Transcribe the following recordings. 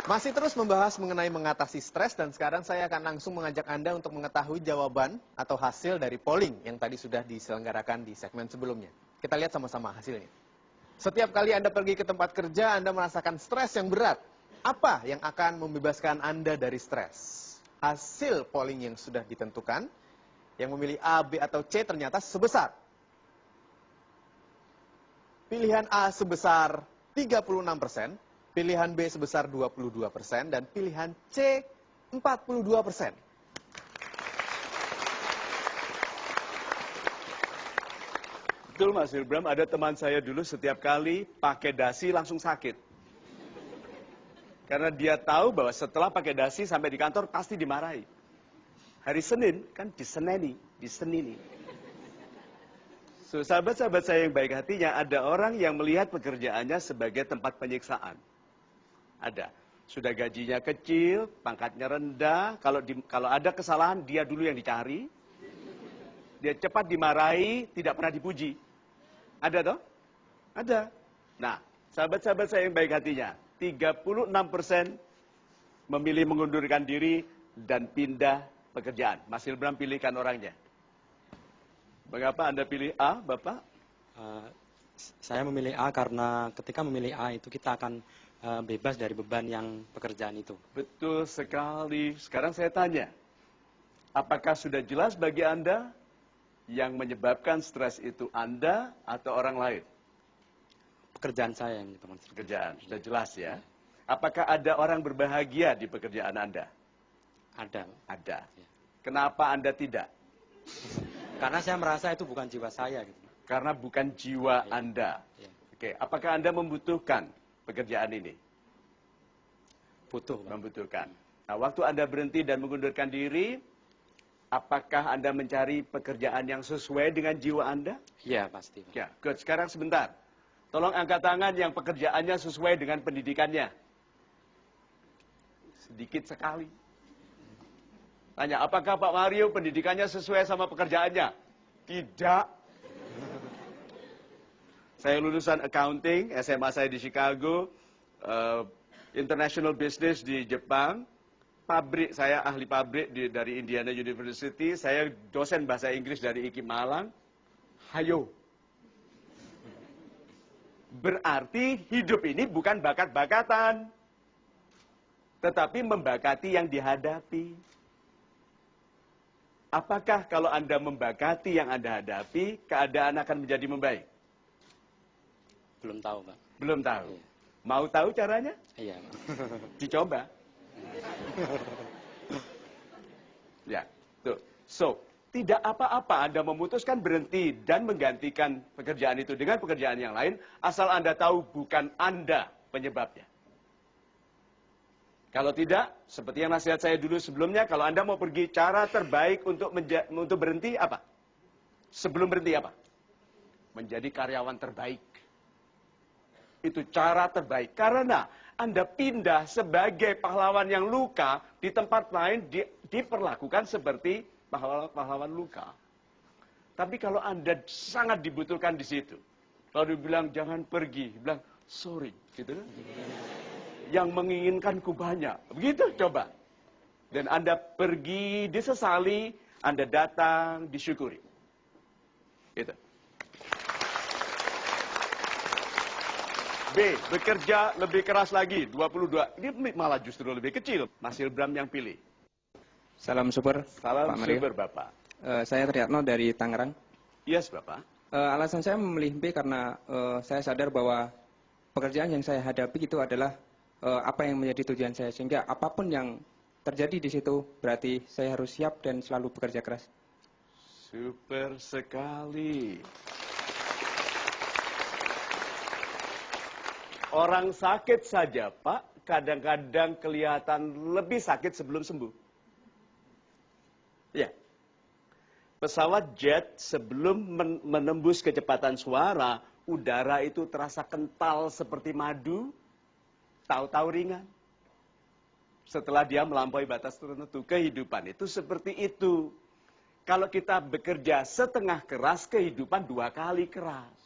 Masih terus membahas mengenai mengatasi stres dan sekarang saya akan langsung mengajak Anda untuk mengetahui jawaban atau hasil dari polling yang tadi sudah diselenggarakan di segmen sebelumnya. Kita lihat sama-sama hasilnya. Setiap kali Anda pergi ke tempat kerja, Anda merasakan stres yang berat. Apa yang akan membebaskan Anda dari stres? Hasil polling yang sudah ditentukan, yang memilih A, B, atau C ternyata sebesar. Pilihan A sebesar 36%. Pilihan B sebesar 22% dan pilihan C 42%. Betul Mas Ilbram, ada teman saya dulu setiap kali pakai dasi langsung sakit. Karena dia tahu bahwa setelah pakai dasi sampai di kantor pasti dimarahi. Hari Senin kan diseneni. So, sahabat-sahabat saya yang baik hatinya, ada orang yang melihat pekerjaannya sebagai tempat penyiksaan. Ada. Sudah gajinya kecil, pangkatnya rendah, kalau ada kesalahan dia dulu yang dicari. Dia cepat dimarahi, tidak pernah dipuji. Ada toh? Ada. Nah, sahabat-sahabat saya yang baik hatinya, 36% memilih mengundurkan diri dan pindah pekerjaan. Mas Ilbram pilihkan orangnya. Mengapa Anda pilih A, Bapak? Saya memilih A karena ketika memilih A itu kita akan bebas dari beban yang pekerjaan itu. Betul sekali. Sekarang saya tanya, apakah sudah jelas bagi Anda yang menyebabkan stres itu Anda atau orang lain? Pekerjaan saya yang menyebabkan stres. Pekerjaan, sudah jelas ya. Apakah ada orang berbahagia di pekerjaan Anda? Ada. Ada. Ya. Kenapa Anda tidak? Karena saya merasa itu bukan jiwa saya. Gitu. Karena bukan jiwa Anda. Ya. Oke, apakah Anda membutuhkan pekerjaan ini? Butuh. Membutuhkan. Nah, waktu Anda berhenti dan mengundurkan diri, apakah Anda mencari pekerjaan yang sesuai dengan jiwa Anda? Iya, pasti. Ya, good. Sekarang sebentar. Tolong angkat tangan yang pekerjaannya sesuai dengan pendidikannya. Sedikit sekali. Tanya, apakah Pak Mario pendidikannya sesuai sama pekerjaannya? Tidak. Saya lulusan accounting, SMA saya di Chicago, international business di Jepang, pabrik saya ahli pabrik dari Indiana University, saya dosen bahasa Inggris dari IKIP Malang. Hayo. Berarti hidup ini bukan bakat-bakatan, tetapi membakati yang dihadapi. Apakah kalau Anda membakati yang Anda hadapi, keadaan akan menjadi membaik? Belum tahu, Pak. Belum tahu. Iya. Mau tahu caranya? Iya, Pak. Dicoba. Ya, tuh. So, tidak apa-apa Anda memutuskan berhenti dan menggantikan pekerjaan itu dengan pekerjaan yang lain, asal Anda tahu bukan Anda penyebabnya. Kalau tidak, seperti yang nasihat saya dulu sebelumnya, kalau Anda mau pergi, cara terbaik untuk berhenti apa? Sebelum berhenti apa? Menjadi karyawan terbaik. Itu cara terbaik. Karena Anda pindah sebagai pahlawan yang luka, di tempat lain diperlakukan seperti pahlawan luka. Tapi kalau Anda sangat dibutuhkan di situ, lalu dibilang jangan pergi, bilang sorry, gitu. Yang menginginkanku banyak. Begitu coba. Dan Anda pergi disesali, Anda datang disyukuri. Itu. B, bekerja lebih keras lagi, 22. Ini malah justru lebih kecil. Mas Ilbram yang pilih. Salam super, Salam Pak Mario. super, Bapak. Saya Triatno dari Tangerang. Yes, Bapak. Alasan saya memilih B karena saya sadar bahwa pekerjaan yang saya hadapi itu adalah apa yang menjadi tujuan saya. Sehingga apapun yang terjadi di situ, berarti saya harus siap dan selalu bekerja keras. Super sekali. Orang sakit saja, Pak, kadang-kadang kelihatan lebih sakit sebelum sembuh. Ya. Pesawat jet sebelum menembus kecepatan suara, udara itu terasa kental seperti madu, tahu-tahu ringan. Setelah dia melampaui batas tertentu, kehidupan itu seperti itu. Kalau kita bekerja setengah keras, kehidupan 2 kali keras.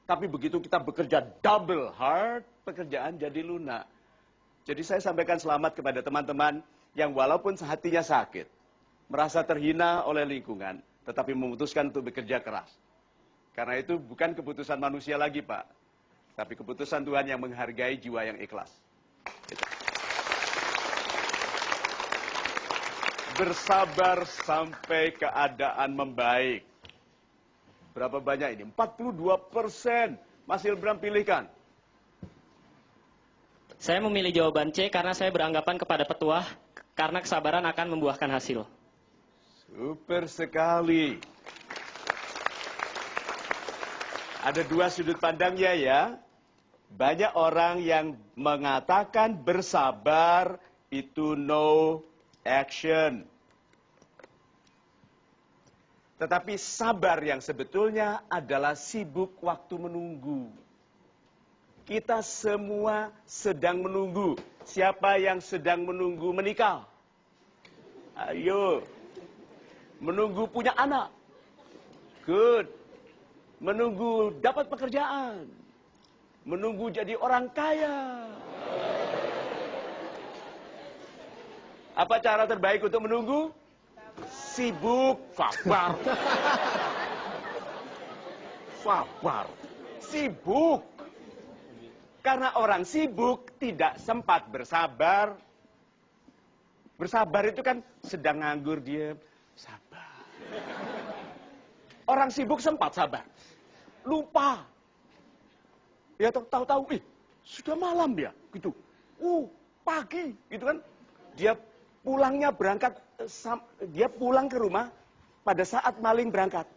Tapi begitu kita bekerja double hard, pekerjaan jadi lunak. Jadi saya sampaikan selamat kepada teman-teman yang walaupun hatinya sakit, merasa terhina oleh lingkungan, tetapi memutuskan untuk bekerja keras. Karena itu bukan keputusan manusia lagi, Pak. Tapi keputusan Tuhan yang menghargai jiwa yang ikhlas. Gitu. Bersabar sampai keadaan membaik. Berapa banyak ini? 42%. Mas Ilbram pilihkan. Saya memilih jawaban C karena saya beranggapan kepada petuah karena kesabaran akan membuahkan hasil. Super sekali. Ada dua sudut pandangnya ya. Banyak orang yang mengatakan bersabar itu no action. Tetapi sabar yang sebetulnya adalah sibuk waktu menunggu. Kita semua sedang menunggu. Siapa yang sedang menunggu menikah? Ayo. Menunggu punya anak. Good. Menunggu dapat pekerjaan. Menunggu jadi orang kaya. Apa cara terbaik untuk menunggu? Sibuk, sabar. Sabar. Sibuk. Karena orang sibuk tidak sempat bersabar. Bersabar itu kan sedang nganggur dia. Sabar. Orang sibuk sempat sabar. Lupa. Ya tahu-tahu, sudah malam ya, gitu. Pagi, gitu kan. Dia pulangnya berangkat, dia pulang ke rumah pada saat maling berangkat.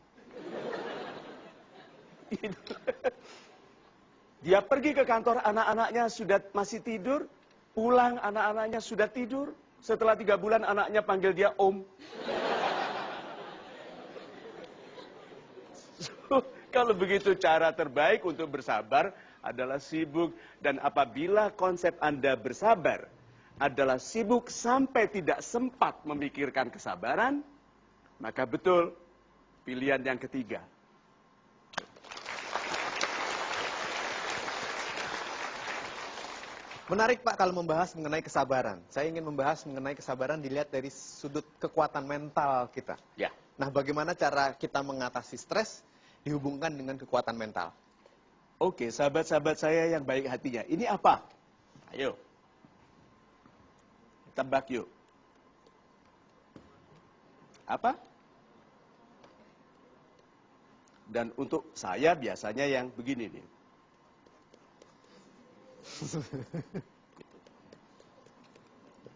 Dia pergi ke kantor, anak-anaknya sudah masih tidur. Pulang, anak-anaknya sudah tidur. Setelah 3 bulan, anaknya panggil dia Om. So, kalau begitu, cara terbaik untuk bersabar adalah sibuk. Dan apabila konsep Anda bersabar adalah sibuk sampai tidak sempat memikirkan kesabaran, maka betul pilihan yang ketiga. Menarik Pak kalau membahas mengenai kesabaran. Saya ingin membahas mengenai kesabaran dilihat dari sudut kekuatan mental kita. Ya. Nah, bagaimana cara kita mengatasi stres dihubungkan dengan kekuatan mental? Oke, sahabat-sahabat saya yang baik hatinya. Ini apa? Ayo. Tebak yuk. Apa? Dan untuk saya biasanya yang begini nih.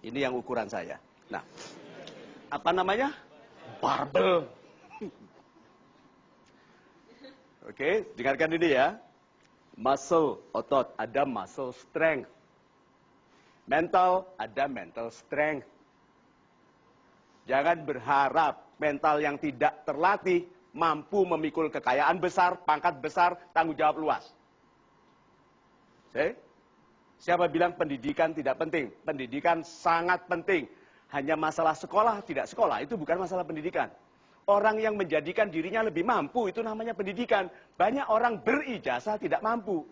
Ini yang ukuran saya. Nah, apa namanya? Barbel. Oke, dengarkan ini ya. Muscle, otot, ada muscle strength. Mental, ada mental strength. Jangan berharap mental yang tidak terlatih mampu memikul kekayaan besar, pangkat besar, tanggung jawab luas. Siapa bilang pendidikan tidak penting? Pendidikan sangat penting. Hanya masalah sekolah, tidak sekolah, itu bukan masalah pendidikan. Orang yang menjadikan dirinya lebih mampu, itu namanya pendidikan. Banyak orang berijazah tidak mampu.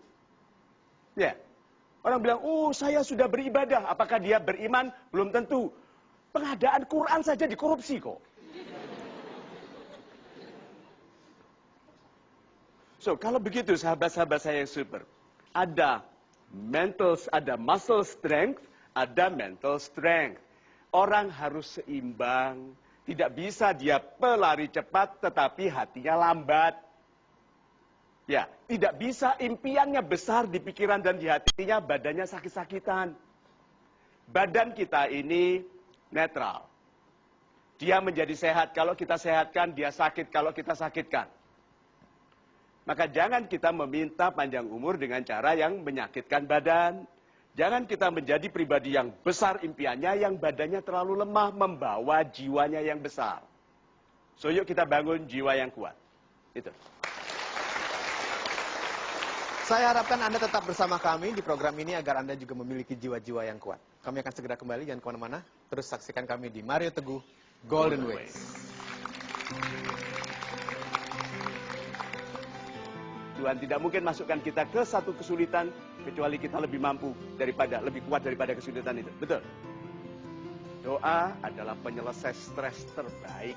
Ya. Orang bilang, saya sudah beribadah. Apakah dia beriman? Belum tentu. Pengadaan Quran saja dikorupsi kok. So, kalau begitu sahabat-sahabat saya yang super. Ada muscle strength, ada mental strength. Orang harus seimbang. Tidak bisa dia pelari cepat tetapi hatinya lambat. Ya, tidak bisa impiannya besar di pikiran dan di hatinya, badannya sakit-sakitan. Badan kita ini netral. Dia menjadi sehat kalau kita sehatkan, dia sakit kalau kita sakitkan. Maka jangan kita meminta panjang umur dengan cara yang menyakitkan badan. Jangan kita menjadi pribadi yang besar impiannya, yang badannya terlalu lemah, membawa jiwanya yang besar. So yuk kita bangun jiwa yang kuat. Itu. Saya harapkan Anda tetap bersama kami di program ini agar Anda juga memiliki jiwa-jiwa yang kuat. Kami akan segera kembali, jangan kemana-mana. Terus saksikan kami di Mario Teguh Golden Ways. Tuhan tidak mungkin masukkan kita ke satu kesulitan kecuali kita lebih mampu daripada, lebih kuat daripada kesulitan itu. Betul? Doa adalah penyelesai stres terbaik.